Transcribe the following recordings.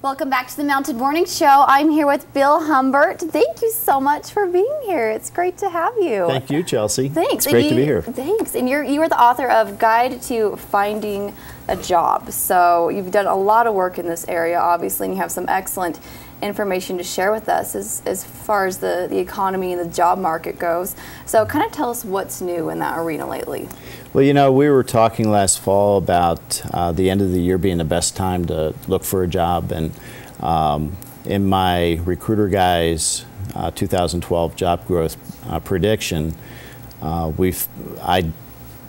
Welcome back to the Mounted Morning Show. I'm here with Bill Humbert. Thank you so much for being here. It's great to have you. Thank you, Chelsea. Thanks. It's great to be here. Thanks. And you are the author of Guide to Finding a Job. So you've done a lot of work in this area, obviously, and you have some excellent information to share with us as far as the economy and the job market goes. So kind of tell us what's new in that arena lately. Well, you know, we were talking last fall about the end of the year being the best time to look for a job, and in my Recruiter Guys 2012 job growth prediction, I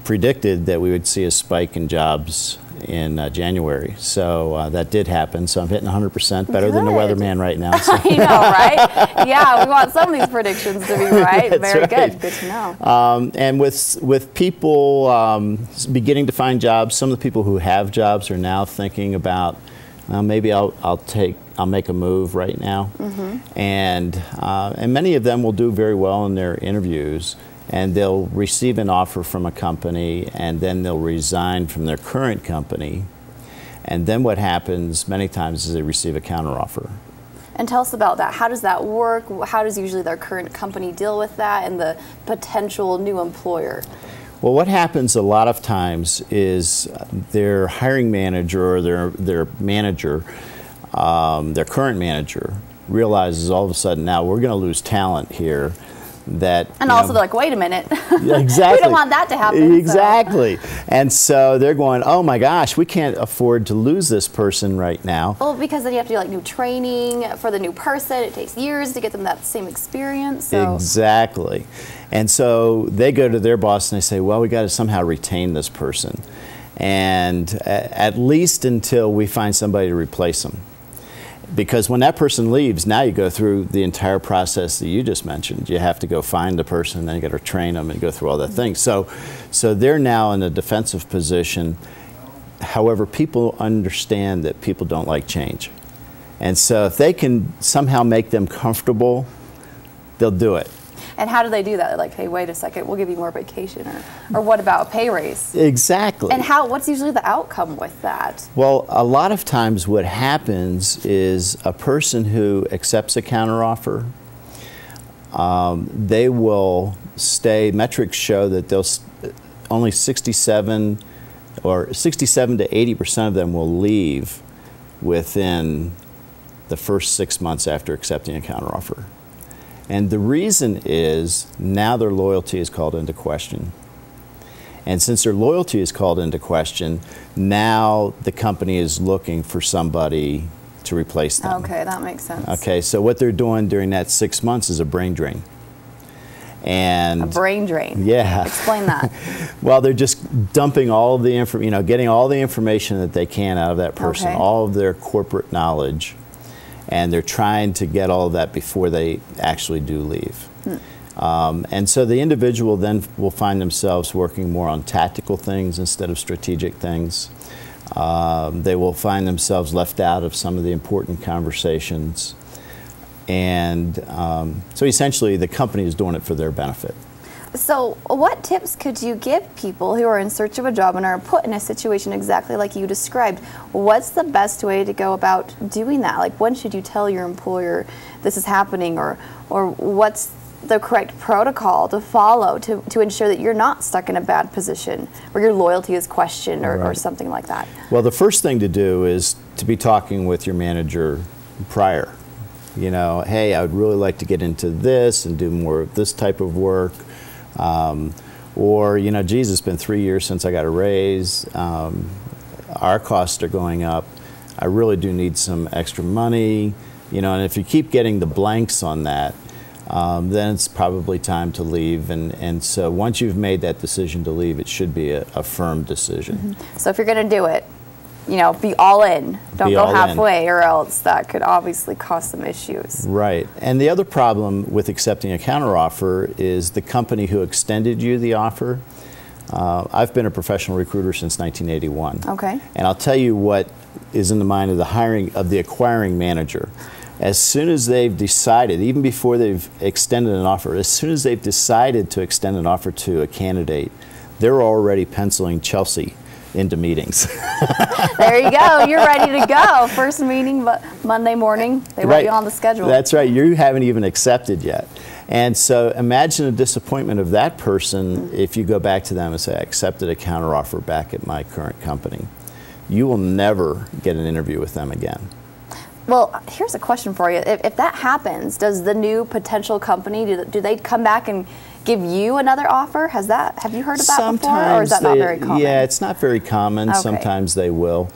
predicted that we would see a spike in jobs in January. So that did happen. So I'm hitting 100%, better than the weatherman right now. So. I know, right? Yeah, we want some of these predictions to be right. Very good. Good to know. And with people beginning to find jobs, some of the people who have jobs are now thinking about maybe I'll make a move right now. Mm-hmm. And many of them will do very well in their interviews, and they'll receive an offer from a company, and then they'll resign from their current company. And then what happens many times is they receive a counteroffer. And tell us about that. How does that work? How does usually their current company deal with that and the potential new employer? Well, what happens a lot of times is their hiring manager or their manager, their current manager, realizes all of a sudden, now we're going to lose talent here. That, and also they're like, wait a minute. Exactly. We don't want that to happen. Exactly. So. And so they're going, oh my gosh, we can't afford to lose this person right now. Well, because then you have to do like new training for the new person. It takes years to get them that same experience. So. Exactly. And so they go to their boss and they say, well, we got to somehow retain this person. And at least until we find somebody to replace them. Because when that person leaves, now you go through the entire process that you just mentioned. You have to go find the person, then you got to train them and go through all that thing. So they're now in a defensive position. However, people understand that people don't like change. And so if they can somehow make them comfortable, they'll do it. And how do they do that? They're like, hey, wait a second, we'll give you more vacation, or what about a pay raise? Exactly. And what's usually the outcome with that? Well, a lot of times what happens is a person who accepts a counteroffer, they will stay. Metrics show that only 67 to 80% of them will leave within the first 6 months after accepting a counteroffer. And the reason is now their loyalty is called into question. And since their loyalty is called into question, now the company is looking for somebody to replace them. Okay, that makes sense. Okay, so what they're doing during that 6 months is a brain drain. And a brain drain? Yeah. Explain that. Well, they're just dumping all of the getting all the information that they can out of that person, okay. All of their corporate knowledge. And they're trying to get all of that before they actually do leave. And so the individual then will find themselves working more on tactical things instead of strategic things. They will find themselves left out of some of the important conversations. And so essentially the company is doing it for their benefit. So what tips could you give people who are in search of a job and are put in a situation exactly like you described? What's the best way to go about doing that? Like, when should you tell your employer this is happening, or what's the correct protocol to follow to ensure that you're not stuck in a bad position where your loyalty is questioned or something like that? Well, the first thing to do is to be talking with your manager prior. You know, hey, I would really like to get into this and do more of this type of work. Or, you know, geez, it's been 3 years since I got a raise. Our costs are going up. I really do need some extra money. You know, and if you keep getting the blanks on that, then it's probably time to leave. And so once you've made that decision to leave, it should be a firm decision. Mm-hmm. So if you're going to do it, you know, be all in. Don't go halfway, or else that could obviously cause some issues. Right. And the other problem with accepting a counteroffer is the company who extended you the offer. I've been a professional recruiter since 1981. Okay. And I'll tell you what is in the mind of the acquiring manager. As soon as they've decided, even before they've extended an offer, as soon as they've decided to extend an offer to a candidate, they're already penciling Chelsea into meetings. There you go. You're ready to go. First meeting, but Monday morning, they want you on the schedule. That's right. You haven't even accepted yet. And so imagine the disappointment of that person if you go back to them and say, I accepted a counteroffer back at my current company. You will never get an interview with them again. Well, here's a question for you. If that happens, does the new potential company, do they come back and give you another offer? Have you heard of that before, or is that not very common? Yeah, it's not very common. Okay. Sometimes they will.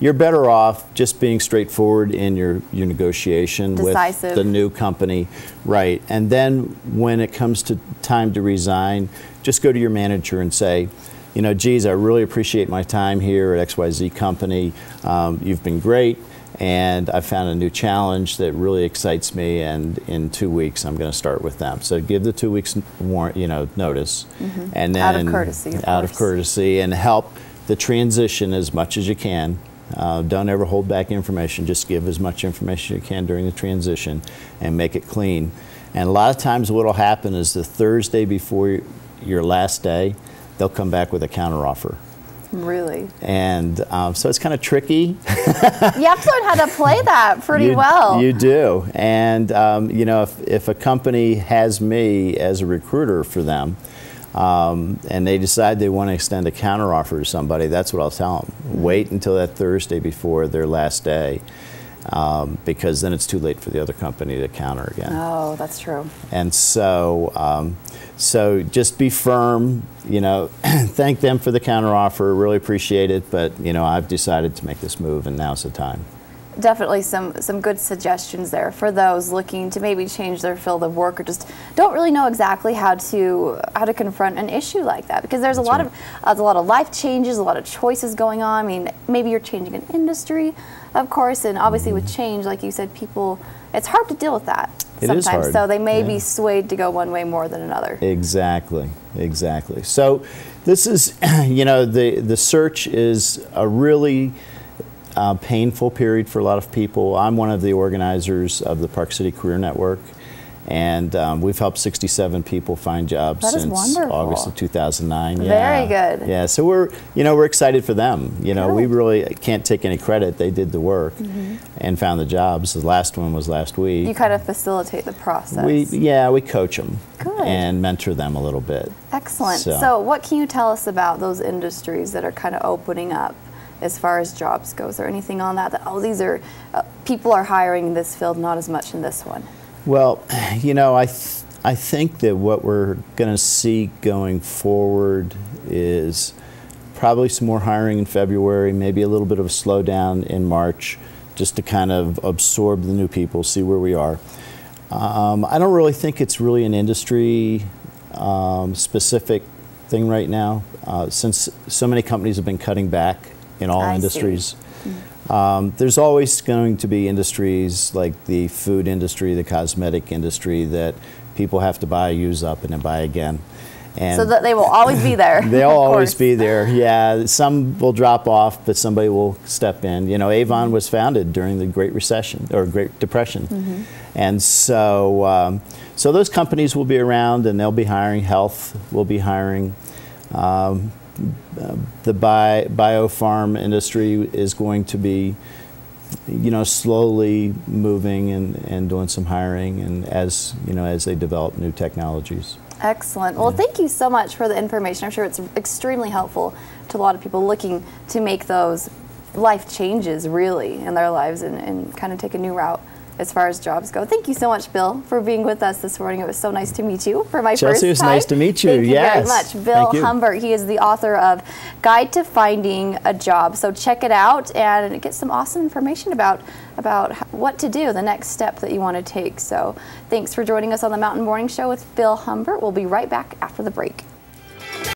You're better off just being straightforward in your negotiation Decisive. with the new company. Right. And then when it comes to time to resign, just go to your manager and say, you know, geez, I really appreciate my time here at XYZ company. You've been great, and I found a new challenge that really excites me, and in 2 weeks I'm going to start with them. So give the 2 weeks notice, and then out of courtesy, out of courtesy, and help the transition as much as you can. Don't ever hold back information. Just give as much information as you can during the transition and make it clean. And a lot of times what will happen is the Thursday before your last day, they'll come back with a counteroffer. Really? And so it's kind of tricky. You have to learn how to play that pretty well. You do. And you know, if a company has me as a recruiter for them, and they decide they want to extend a counteroffer to somebody, that's what I'll tell them. Wait until that Thursday before their last day, because then it's too late for the other company to counter again. Oh, that's true. And so, so just be firm. You know, thank them for the counteroffer. Really appreciate it, but you know, I've decided to make this move, and now's the time. Definitely some good suggestions there for those looking to maybe change their field of work, or just don't really know exactly how to confront an issue like that, because there's a lot of life changes, a lot of choices going on. I mean, maybe you're changing an industry, of course, and obviously with change, like you said, people, it's hard to deal with that sometimes. It is hard. So they may be swayed to go one way more than another. Exactly, exactly. So this is, you know, the search is a really painful period for a lot of people. I'm one of the organizers of the Park City Career Network, and we've helped 67 people find jobs since August of 2009. Very good. Yeah, so we're excited for them. You know, we really can't take any credit. They did the work and found the jobs. The last one was last week. You kind of facilitate the process. We coach them. Good. And mentor them a little bit. Excellent. So what can you tell us about those industries that are kind of opening up as far as jobs go? Is there anything on that these are, people are hiring in this field, not as much in this one? Well, you know, I think that what we're going to see going forward is probably some more hiring in February, maybe a little bit of a slowdown in March, just to kind of absorb the new people, see where we are. I don't really think it's really an industry specific thing right now, since so many companies have been cutting back in all industries. There's always going to be industries like the food industry, the cosmetic industry, that people have to buy, use up, and then buy again. And so that they will always be there. They'll always be there. Yeah, some will drop off, but somebody will step in. You know, Avon was founded during the Great Recession or Great Depression, and so so those companies will be around, and they'll be hiring. Health will be hiring. The biopharm industry is going to be, you know, slowly moving and doing some hiring, and as you know, as they develop new technologies. Excellent. Well, thank you so much for the information. I'm sure it's extremely helpful to a lot of people looking to make those life changes really in their lives and kind of take a new route as far as jobs go. Thank you so much, Bill, for being with us this morning. It was so nice to meet you for my first time. Chelsea, it was nice to meet you. Thank you very much. Bill Humbert, he is the author of Guide to Finding a Job. So check it out and get some awesome information about what to do, the next step that you want to take. So thanks for joining us on the Mountain Morning Show with Bill Humbert. We'll be right back after the break.